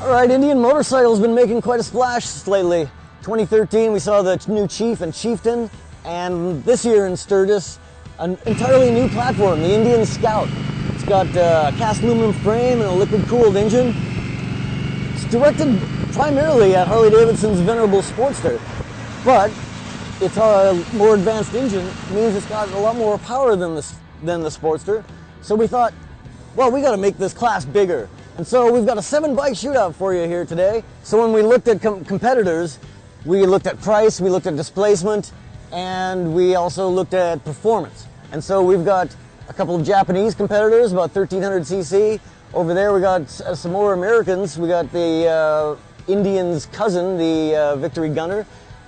All right, Indian motorcycle's been making quite a splash lately. 2013, we saw the new Chief and Chieftain, and this year in Sturgis, an entirely new platform, the Indian Scout. It's got a cast aluminum frame and a liquid-cooled engine. It's directed primarily at Harley-Davidson's venerable Sportster, but it's a more advanced engine, means it's got a lot more power than the Sportster. So we thought, well, we got to make this class bigger. And so we've got a 7-bike shootout for you here today. So when we looked at competitors, we looked at price, we looked at displacement, and we also looked at performance. And so we've got a couple of Japanese competitors, about 1300 cc. Over there we got some more Americans. We got the Indian's cousin, the Victory Gunner,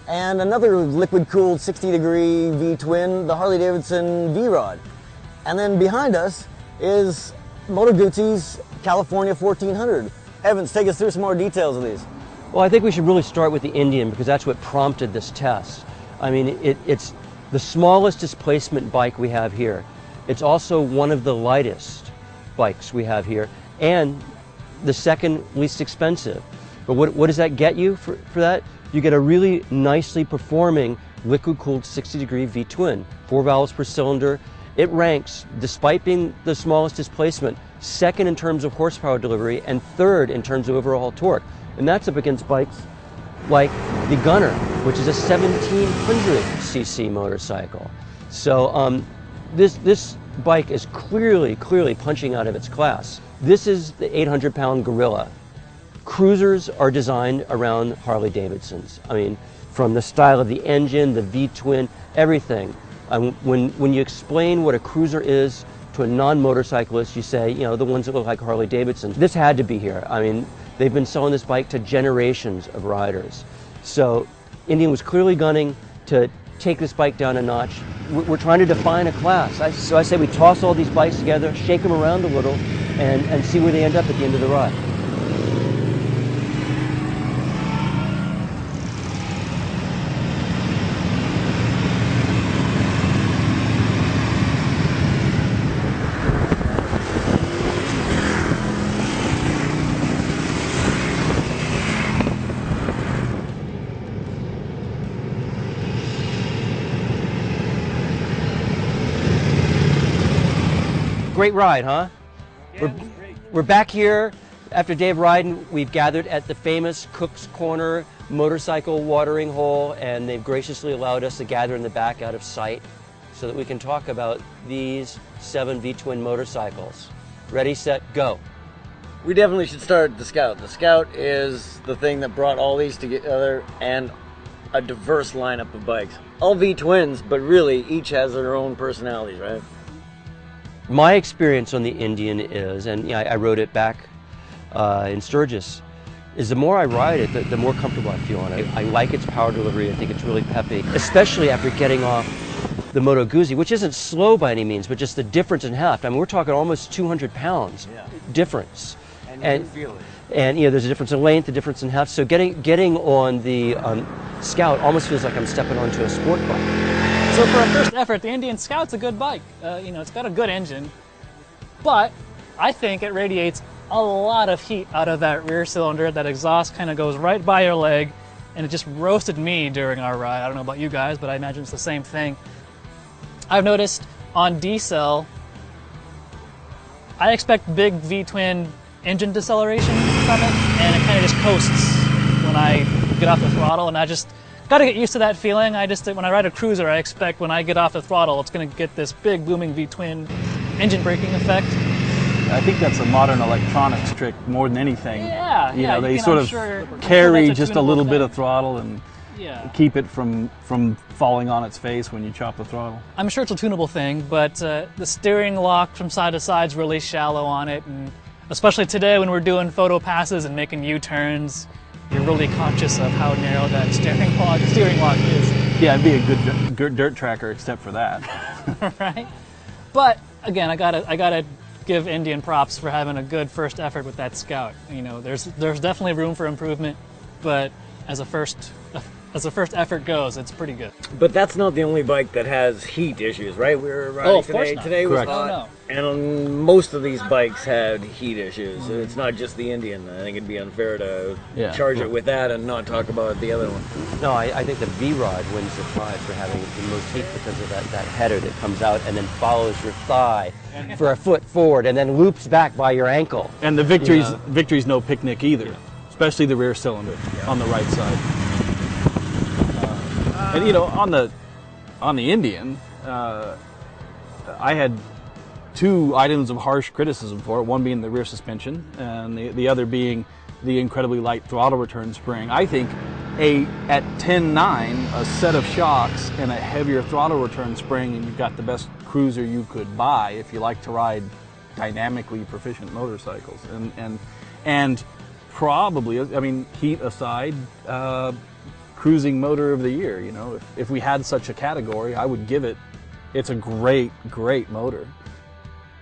and another liquid-cooled 60-degree V-twin, the Harley-Davidson V-Rod. And then behind us is Moto Guzzi's California 1400. Evans, take us through some more details of these. Well, I think we should really start with the Indian because that's what prompted this test. I mean, it's the smallest displacement bike we have here. It's also one of the lightest bikes we have here and the second least expensive. But what does that get you for that? You get a really nicely performing liquid-cooled 60-degree V-twin, 4 valves per cylinder. It ranks, despite being the smallest displacement, second in terms of horsepower delivery and third in terms of overall torque. And that's up against bikes like the Gunner, which is a 1700 cc motorcycle. So this bike is clearly punching out of its class. This is the 800-pound gorilla. Cruisers are designed around Harley-Davidsons. I mean, from the style of the engine, the V-twin, everything. When you explain what a cruiser is to a non-motorcyclist, you say, you know, the ones that look like Harley-Davidson. This had to be here. I mean, they've been selling this bike to generations of riders. So Indian was clearly gunning to take this bike down a notch. We're trying to define a class. So I say we toss all these bikes together, shake them around a little, and see where they end up at the end of the ride. Great ride, huh? Yeah, it was great. We're back here after a day of riding. We've gathered at the famous Cook's Corner motorcycle watering hole, and they've graciously allowed us to gather in the back out of sight so that we can talk about these 7 V-twin motorcycles. Ready, set, go. We definitely should start the Scout. The Scout is the thing that brought all these together and a diverse lineup of bikes. All V-twins, but really each has their own personalities, right? My experience on the Indian is, and I rode it back in Sturgis, is the more I ride it, the more comfortable I feel on it. I like its power delivery. I think it's really peppy, especially after getting off the Moto Guzzi, which isn't slow by any means, but just the difference in heft. I mean, we're talking almost 200 pounds difference. And you feel it. And you know, there's a difference in length, a difference in heft. So getting on the Scout almost feels like I'm stepping onto a sport bike. So for a first effort, the Indian Scout's a good bike. You know, it's got a good engine, but I think it radiates a lot of heat out of that rear cylinder. That exhaust kind of goes right by your leg, and it just roasted me during our ride. I don't know about you guys, but I imagine it's the same thing. I've noticed on D-Cell, I expect big V-twin engine deceleration from it, and it kind of just coasts when I get off the throttle, and I just got to get used to that feeling. When I ride a cruiser, I expect when I get off the throttle, it's going to get this big booming V-twin engine braking effect. I think that's a modern electronics trick more than anything. Yeah, you know, they sort of carry just a little bit of throttle and keep it from falling on its face when you chop the throttle. I'm sure it's a tunable thing, but the steering lock from side to side is really shallow on it, and especially today when we're doing photo passes and making U-turns, you're really conscious of how narrow that steering lock is. Yeah, it'd be a good dirt tracker except for that. Right? But again, I gotta give Indian props for having a good first effort with that Scout. You know, there's definitely room for improvement, but as a first as the first effort goes, it's pretty good. But that's not the only bike that has heat issues, right? We were riding of course today. not. Today was Correct. hot, and most of these bikes had heat issues. It's not just the Indian. I think it'd be unfair to charge it with that and not talk about the other one. No, I think the V-Rod wins the prize for having the most heat because of that header that comes out and then follows your thigh for a foot forward and then loops back by your ankle. And the Victory's no picnic either, especially the rear cylinder on the right side. And you know, on the Indian, I had two items of harsh criticism for it. One being the rear suspension, and the other being the incredibly light throttle return spring. I think at 10.9, a set of shocks and a heavier throttle return spring, and you've got the best cruiser you could buy if you like to ride dynamically proficient motorcycles. And probably, I mean, heat aside, cruising motor of the year. You know, if we had such a category, I would give it. It's a great motor.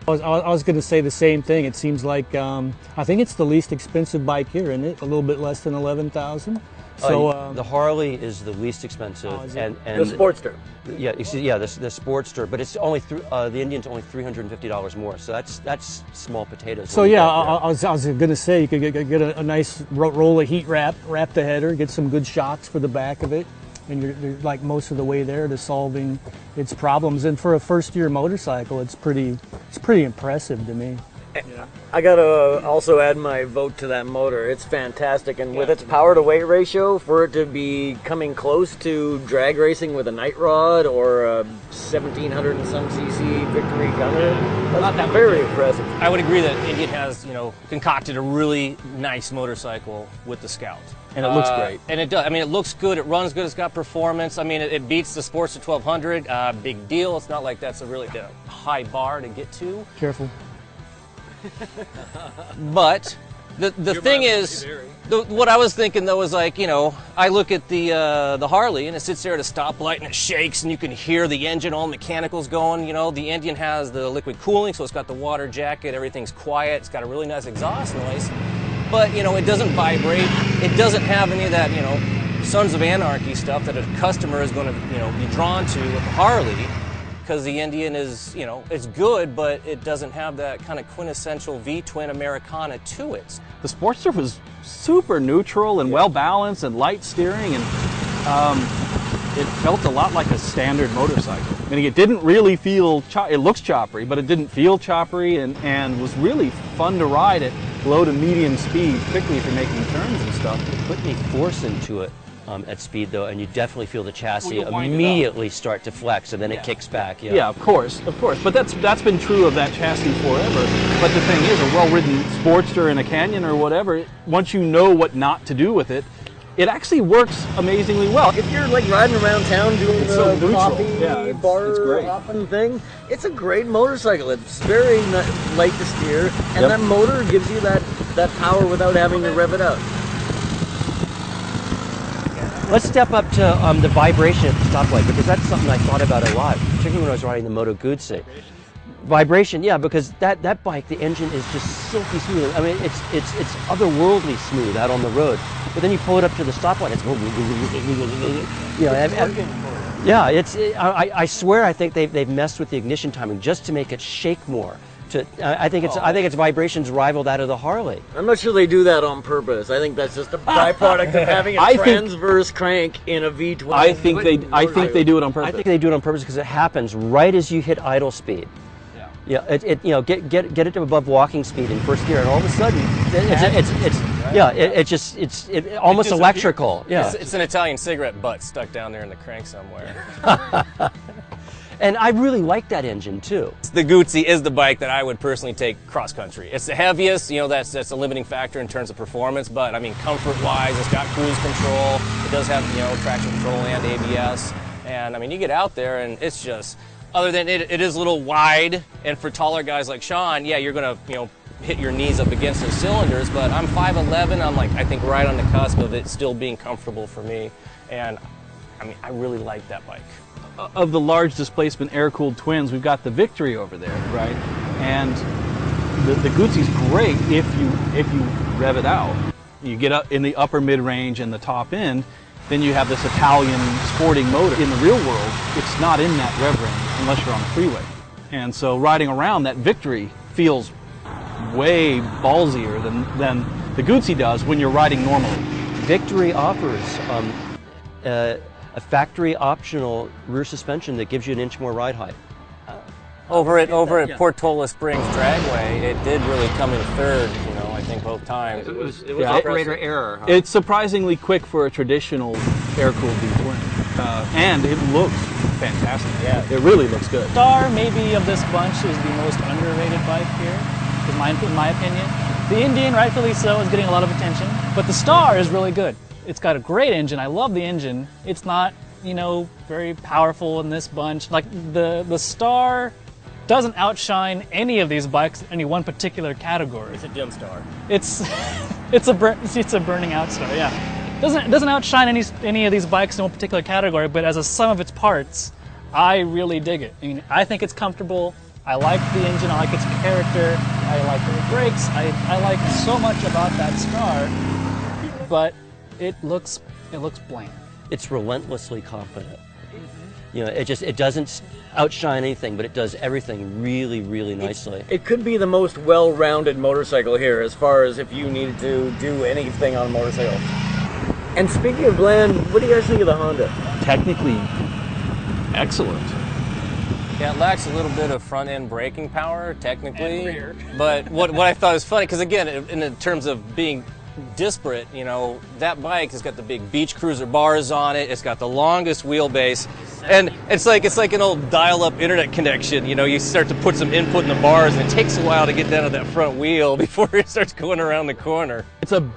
I was going to say the same thing. It seems like I think it's the least expensive bike here, isn't it? A little bit less than 11,000. So the Harley is the least expensive, and The Sportster. yeah, the Sportster, but it's only the Indian's only $350 more, so that's small potatoes. So yeah, I was going to say you could get a nice roll of heat wrap the header, get some good shocks for the back of it, and you're like most of the way there to solving its problems. And for a first-year motorcycle, it's pretty impressive to me. I gotta also add my vote to that motor. It's fantastic, and with its power to weight ratio, for it to be coming close to drag racing with a night rod or a 1700 and some cc Victory Gunner, that's very impressive. I would agree that Indian has, you know, concocted a really nice motorcycle with the Scout. And it looks great. And it does. I mean, it looks good. It runs good. It's got performance. I mean, it beats the Sportster 1200. Big deal. It's not like that's a really high bar to get to. Careful. But the thing is, what I was thinking though is like, you know, I look at the Harley and it sits there at a stoplight and it shakes and you can hear the engine, all mechanicals going. You know, the Indian has the liquid cooling, so it's got the water jacket. Everything's quiet. It's got a really nice exhaust noise. But, you know, it doesn't vibrate. It doesn't have any of that, you know, Sons of Anarchy stuff that a customer is going to, you know, be drawn to with the Harley, because the Indian is, you know, it's good, but it doesn't have that kind of quintessential V-twin Americana to it. The Sportster was super neutral and well balanced and light steering, and it felt a lot like a standard motorcycle. I mean, it didn't really feel, it looks choppery, but it didn't feel choppery, and was really fun to ride at low to medium speed, particularly if you're making turns and stuff. Put any force into it at speed though, and you definitely feel the chassis immediately start to flex, and then it kicks back. Yeah, of course. But that's been true of that chassis forever. But the thing is, a well-ridden Sportster in a canyon or whatever, once you know what not to do with it, it actually works amazingly well. If you're like riding around town doing the coffee it's bar great. hopping thing, it's a great motorcycle. It's very light to steer, and that motor gives you that power without having to rev it out. Let's step up to the vibration at the stoplight, because that's something I thought about a lot, particularly when I was riding the Moto Guzzi. Vibration, yeah, because that bike, the engine is just silky smooth. I mean, it's otherworldly smooth out on the road. But then you pull it up to the stoplight, it's you know, yeah. I swear, I think they've messed with the ignition timing just to make it shake more. I think its vibrations rival that of the Harley. I'm not sure they do that on purpose. I think that's just a byproduct of having a transverse crank in a V12. I think they do it on purpose. I think they do it on purpose because it happens right as you hit idle speed. Yeah, it you know, get it to above walking speed in first gear, and all of a sudden it's almost electrical. Yeah, It's an Italian cigarette butt stuck down there in the crank somewhere. And I really like that engine too. The Guzzi is the bike that I would personally take cross country. It's the heaviest, you know, that's a limiting factor in terms of performance, but I mean, comfort-wise, it's got cruise control. It does have, you know, traction control and ABS. And I mean, you get out there and it's just, other than it is a little wide, and for taller guys like Sean, yeah, you're gonna, you know, hit your knees up against those cylinders, but I'm 5'11", I'm like, I think right on the cusp of it still being comfortable for me. And I mean, I really like that bike. Of the large displacement air-cooled twins, we've got the Victory over there, right? And the Guzzi's great if you rev it out. You get up in the upper mid-range and the top end, then you have this Italian sporting motor. In the real world, it's not in that rev range unless you're on the freeway. And so riding around, that Victory feels way ballsier than the Guzzi does when you're riding normally. Victory offers a factory optional rear suspension that gives you an inch more ride height. Over at Portola Springs Dragway, it did really come in third, I think both times. It was Yeah. operator error. Huh? It's surprisingly quick for a traditional air-cooled V-twin. And it looks fantastic. Yeah. It really looks good. Star, maybe, of this bunch is the most underrated bike here, in my opinion. The Indian, rightfully so, is getting a lot of attention, but the Star is really good. It's got a great engine. I love the engine. It's not, very powerful in this bunch. Like the Star doesn't outshine any of these bikes in any one particular category. It's a gym Star. It's a burning out Star. Yeah, doesn't outshine any of these bikes in one particular category. But as a sum of its parts, I really dig it. I mean, I think it's comfortable. I like the engine. I like its character. I like the brakes. I like so much about that Star. But it looks bland. It's relentlessly confident. It doesn't outshine anything, but it does everything really, really nicely. It could be the most well-rounded motorcycle here as far as if you needed to do anything on a motorcycle. And speaking of bland, what do you guys think of the Honda? Technically excellent. Yeah, it lacks a little bit of front-end braking power, technically. But what I thought was funny, because again, in terms of being disparate, that bike has got the big beach cruiser bars on it. It's got the longest wheelbase, and it's like an old dial-up internet connection. You start to put some input in the bars, and it takes a while to get down to that front wheel before it starts going around the corner. It's a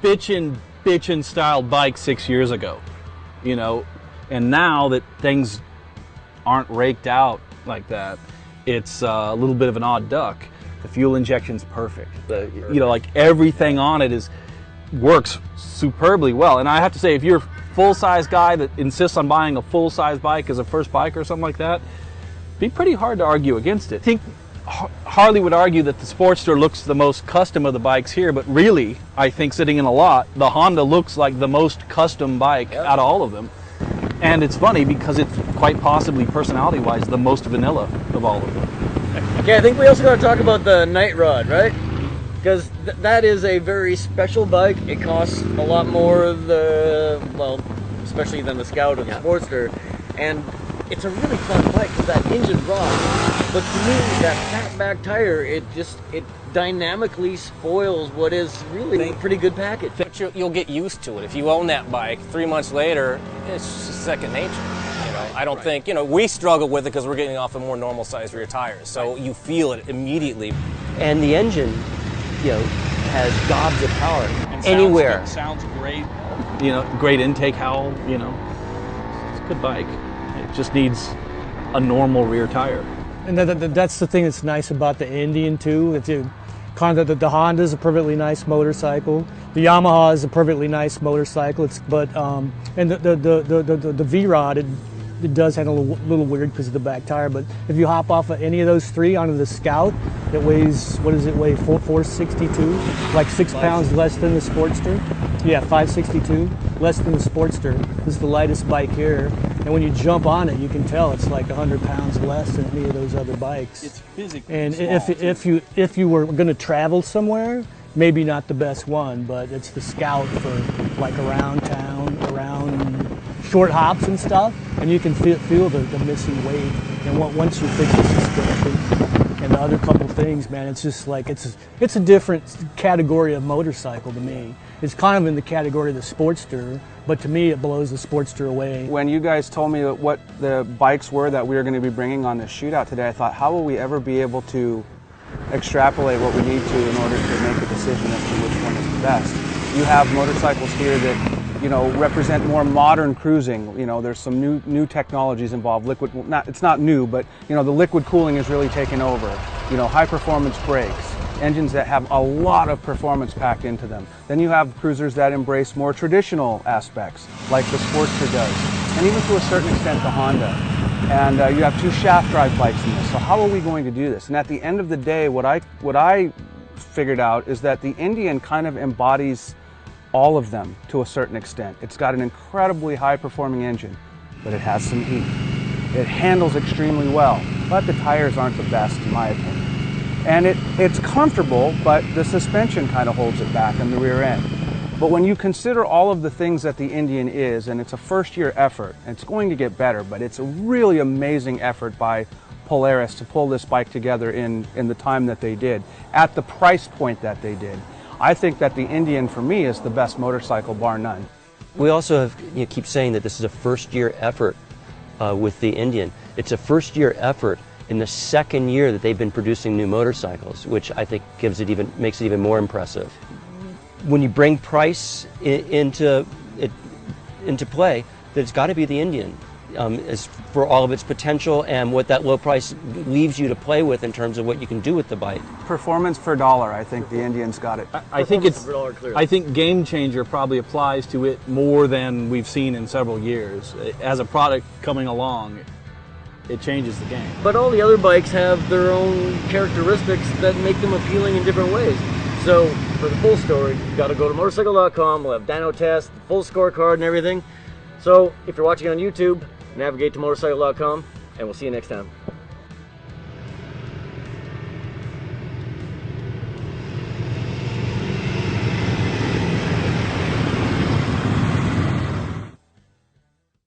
bitchin' style bike 6 years ago, and now that things aren't raked out like that, it's a little bit of an odd duck. The fuel injection's perfect. Like everything on it works superbly well. And I have to say, if you're a full-size guy that insists on buying a full-size bike as a first bike or something like that, it'd be pretty hard to argue against it. I think Harley would argue that the Sportster looks the most custom of the bikes here, but really, I think sitting in a lot, the Honda looks like the most custom bike out of all of them. And it's funny because it's quite possibly, personality-wise, the most vanilla of all of them. Okay, I think we also got to talk about the Night Rod, right? Because that is a very special bike. It costs a lot more, especially than the Scout or the Sportster. And it's a really fun bike because that engine rocks. But to me, that fat back tire, it dynamically spoils what is really a pretty good package. But you'll get used to it. If you own that bike, 3 months later, it's just second nature. I don't think, we struggle with it because we're getting off of more normal sized rear tires. So you feel it immediately. And the engine, has gobs of power And anywhere. Sounds great. Great intake howl. It's a good bike. It just needs a normal rear tire. And that's the thing that's nice about the Indian too. The Honda is a perfectly nice motorcycle. The Yamaha is a perfectly nice motorcycle. And the V-Rod, it does handle a little weird because of the back tire. But if you hop off of any of those three onto the Scout, it weighs, what does it weigh? 462, like 6 pounds less than the Sportster. Yeah, 562, less than the Sportster. This is the lightest bike here. And when you jump on it, you can tell it's like 100 pounds less than any of those other bikes. It's physically And small. if you were going to travel somewhere, maybe not the best one, but it's the Scout for like around town, around short hops and stuff, and you can feel the missing weight. And once you fix the suspension and the other couple things, man, it's just like it's a different category of motorcycle to me. It's kind of in the category of the Sportster, but to me it blows the Sportster away. When you guys told me what the bikes were that we were going to be bringing on this shootout today, I thought, how will we ever be able to extrapolate what we need to in order to make a decision as to which one is the best? You have motorcycles here that represent more modern cruising. There's some new technologies involved. It's not new, but the liquid cooling has really taken over. High performance brakes, engines that have a lot of performance packed into them. Then you have cruisers that embrace more traditional aspects, like the Sportster does, and even to a certain extent the Honda. And you have two shaft drive bikes in this. So how are we going to do this? And at the end of the day, what I figured out is that the Indian kind of embodies all of them to a certain extent. It's got an incredibly high performing engine, but it has some heat. It handles extremely well, but the tires aren't the best in my opinion. And it's comfortable, but the suspension kind of holds it back in the rear end. But when you consider all of the things that the Indian is, and it's a first-year effort, and it's going to get better, but it's a really amazing effort by Polaris to pull this bike together in the time that they did, at the price point that they did. I think that the Indian, for me, is the best motorcycle, bar none. We also have, keep saying that this is a first-year effort with the Indian. It's a first-year effort in the second year that they've been producing new motorcycles, which I think makes it even more impressive. When you bring price into play, that it's got to be the Indian, as for all of its potential and what that low price leaves you to play with in terms of what you can do with the bike. Performance per dollar, I think the Indian's got it. I think Game Changer probably applies to it more than we've seen in several years. As a product coming along, it changes the game. But all the other bikes have their own characteristics that make them appealing in different ways. So for the full story, you've got to go to motorcycle.com. We'll have dyno test, full scorecard and everything. So if you're watching on YouTube, navigate to motorcycle.com and we'll see you next time.